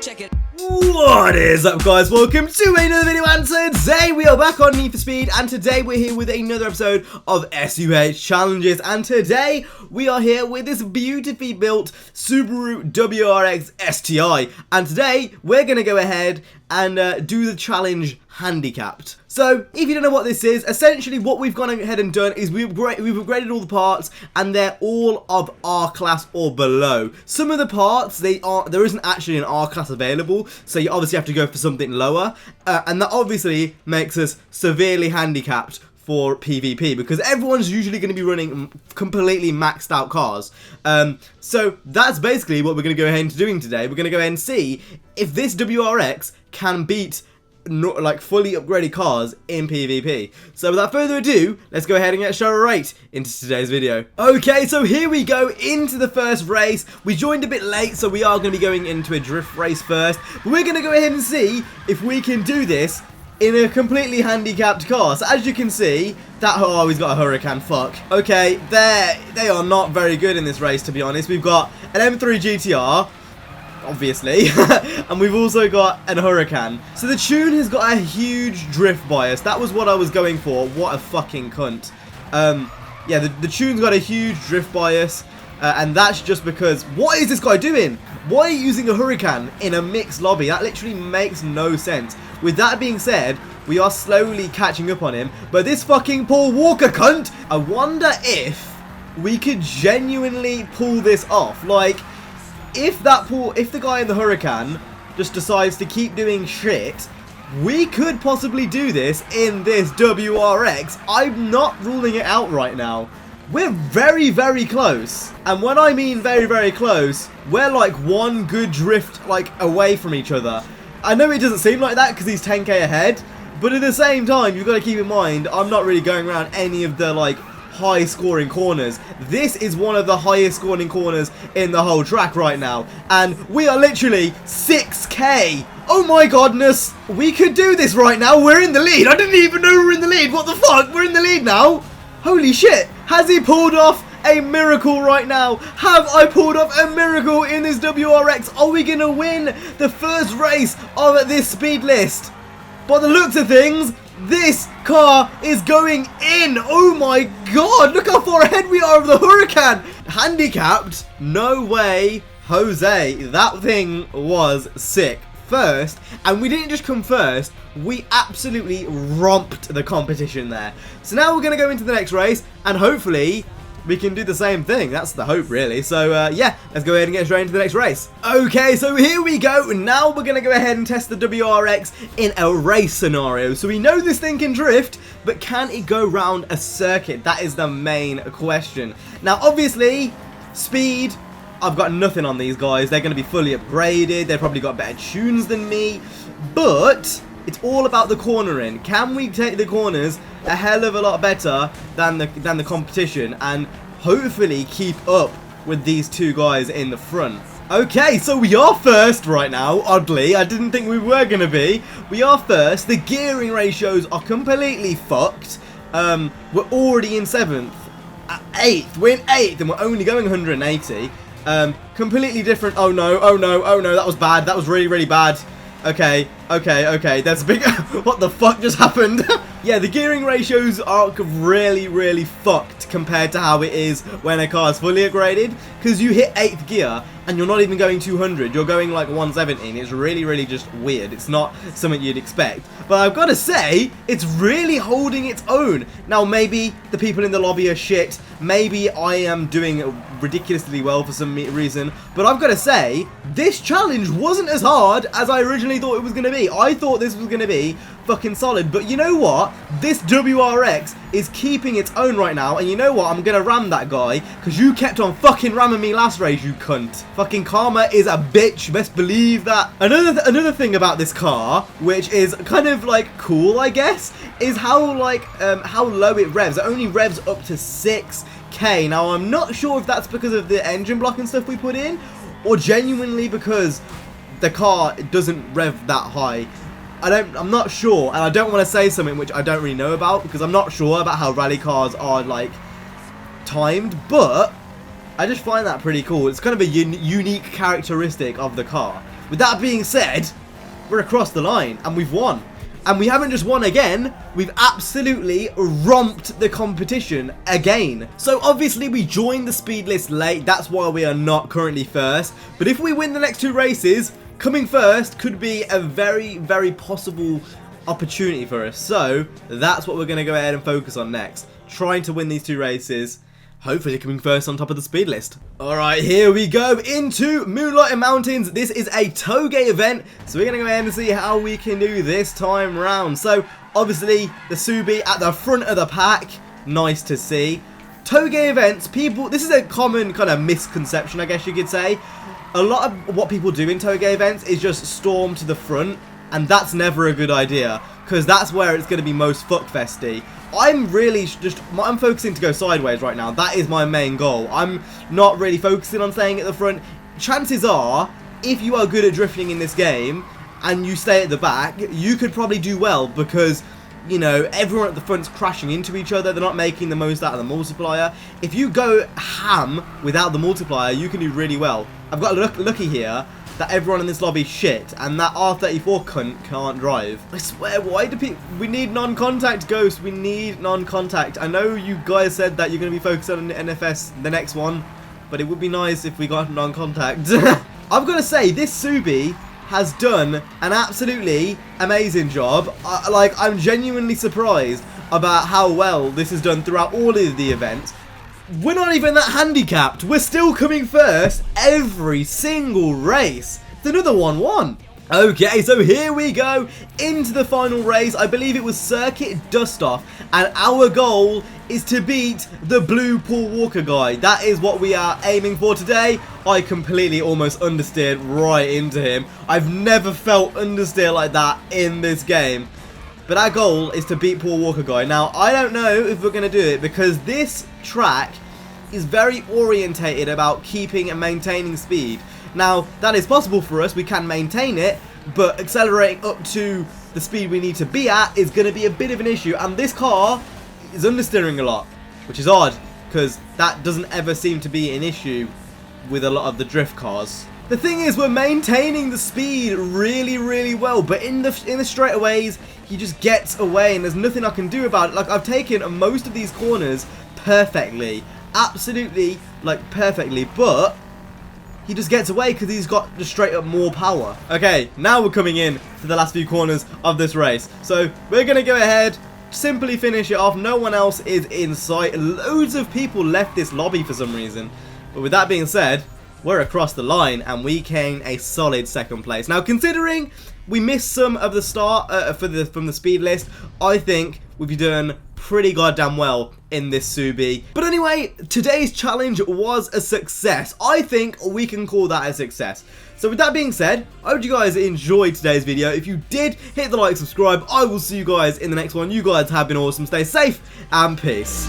Check it. What is up, guys? Welcome to another video, and today we are back on Need for Speed, and today we're here with another episode of SUH challenges, and today we are here with this beautifully built Subaru WRX STI, and today we're going to go ahead and do the challenge Handicapped. So, if you don't know what this is, essentially what we've gone ahead and done is we've upgraded all the parts, and they're all of R class or below. Some of the parts, there isn't actually an R class available, so you obviously have to go for something lower, and that obviously makes us severely handicapped for PvP, because everyone's usually going to be running completely maxed out cars. So that's basically what we're going to go ahead and doing today. We're going to go ahead and see if this WRX can beat like fully upgraded cars in PvP. So without further ado, let's go ahead and get straight into today's video. Okay, so here we go into the first race. We joined a bit late, so we are going to be going into a drift race first. But we're going to go ahead and see if we can do this in a completely handicapped car. So as you can see, oh, he's got a Huracan, fuck. Okay, they are not very good in this race, to be honest. We've got an M3 GTR, obviously, and we've also got an Huracan. So the tune has got a huge drift bias. That was what I was going for. What a fucking cunt. Yeah, the tune's got a huge drift bias, and that's just because, what is this guy doing? Why are you using a Huracan in a mixed lobby? That literally makes no sense. With that being said, we are slowly catching up on him, but this fucking Paul Walker cunt, I wonder if we could genuinely pull this off. Like, if the guy in the Huracan just decides to keep doing shit, we could possibly do this in this WRX. I'm not ruling it out right now. We're very, very close. And when I mean very, very close, we're like one good drift like away from each other. I know it doesn't seem like that because he's 10k ahead, but at the same time, you've got to keep in mind, I'm not really going around any of the like high scoring corners. This is one of the highest scoring corners in the whole track right now, and we are literally 6k. Oh my godness, we could do this right now. We're in the lead. I didn't even know we were in the lead. What the fuck? We're in the lead now. Holy shit. Has he pulled off a miracle right now? Have I pulled off a miracle in this WRX? Are we going to win the first race of this speed list? By the looks of things, this car is going in. Oh my god, look how far ahead we are of the Huracan. Handicapped? No way, Jose. That thing was sick. First, and we didn't just come first, we absolutely romped the competition there. So now we're going to go into the next race, and hopefully we can do the same thing. That's the hope, really. So yeah, let's go ahead and get straight into the next race. Okay, so here we go. Now we're going to go ahead and test the WRX in a race scenario. So we know this thing can drift, but can it go round a circuit? That is the main question. Now, obviously, speed, I've got nothing on these guys. They're going to be fully upgraded. They've probably got better tunes than me. But it's all about the cornering. Can we take the corners a hell of a lot better than the competition, and hopefully keep up with these two guys in the front? Okay, so we are first right now. Oddly, I didn't think we were going to be. We are first. The gearing ratios are completely fucked. We're already in 7th. 8th. We're in 8th, and we're only going 180. Completely different. Oh no, oh no, oh no, that was bad. That was really, really bad. Okay, there's a big... What the fuck just happened? Yeah, the gearing ratios are really, really fucked compared to how it is when a car is fully upgraded, because you hit 8th gear and you're not even going 200, you're going like 170. It's really, really just weird. It's not something you'd expect. But I've got to say, it's really holding its own. Now, maybe the people in the lobby are shit. Maybe I am doing ridiculously well for some reason. But I've got to say, this challenge wasn't as hard as I originally thought it was going to be. I thought this was going to be fucking solid. But you know what? This WRX is keeping its own right now. And you know what? I'm going to ram that guy, because you kept on fucking ramming me last race, you cunt. Fucking karma is a bitch. Best believe that. Another thing about this car, which is kind of like cool, I guess, is how low it revs. It only revs up to 6k. Now, I'm not sure if that's because of the engine block and stuff we put in, or genuinely because the car doesn't rev that high. I'm not sure, and I don't want to say something which I don't really know about, because I'm not sure about how rally cars are like timed, but I just find that pretty cool. It's kind of a unique characteristic of the car. with that being said, we're across the line and we've won. And we haven't just won again, we've absolutely romped the competition again. So obviously we joined the speed list late, that's why we are not currently first. But if we win the next 2 races, coming first could be a very, very possible opportunity for us. So that's what we're going to go ahead and focus on next. Trying to win these 2 races. Hopefully coming first on top of the speed list. Alright, here we go into Moonlighting Mountains. This is a toge event, so we're going to go ahead and see how we can do this time round. So, obviously, the Subi at the front of the pack. Nice to see. Toge events, people, this is a common kind of misconception, I guess you could say. A lot of what people do in toge events is just storm to the front, and that's never a good idea, because that's where it's going to be most fuckfesty. I'm focusing to go sideways right now. That is my main goal. I'm not really focusing on staying at the front. Chances are, if you are good at drifting in this game and you stay at the back, you could probably do well because, you know, everyone at the front's crashing into each other. They're not making the most out of the multiplier. If you go ham without the multiplier, you can do really well. I've got lucky here that everyone in this lobby is shit, and that R34 cunt can't drive. I swear, why do people... We need non-contact, Ghost. We need non-contact. I know you guys said that you're going to be focused on NFS, the next one, but it would be nice if we got non-contact. I've got to say, this Subi has done an absolutely amazing job. I'm genuinely surprised about how well this has done throughout all of the events. We're not even that handicapped. We're still coming first every single race. It's another 1-1. Okay, so here we go into the final race. I believe it was Circuit Dust-Off, and our goal is to beat the blue Paul Walker guy. That is what we are aiming for today. I completely almost understeered right into him. I've never felt understeer like that in this game. But our goal is to beat Paul Walker guy. Now, I don't know if we're going to do it because this track is very orientated about keeping and maintaining speed. Now, that is possible for us. We can maintain it, but accelerating up to the speed we need to be at is going to be a bit of an issue. And this car is understeering a lot, which is odd because that doesn't ever seem to be an issue with a lot of the drift cars. The thing is, we're maintaining the speed really, really well, but in the straightaways, he just gets away, and there's nothing I can do about it. Like, I've taken most of these corners perfectly, absolutely, like, perfectly, but he just gets away because he's got just straight up more power. Okay, now we're coming in to the last few corners of this race, so we're going to go ahead, simply finish it off. No one else is in sight. Loads of people left this lobby for some reason, but with that being said, we're across the line and we came a solid 2nd place. Now, considering we missed some of the start from the speed list, I think we've done pretty goddamn well in this Subi. But anyway, today's challenge was a success. I think we can call that a success. So with that being said, I hope you guys enjoyed today's video. If you did, hit the like, subscribe. I will see you guys in the next one. You guys have been awesome. Stay safe and peace.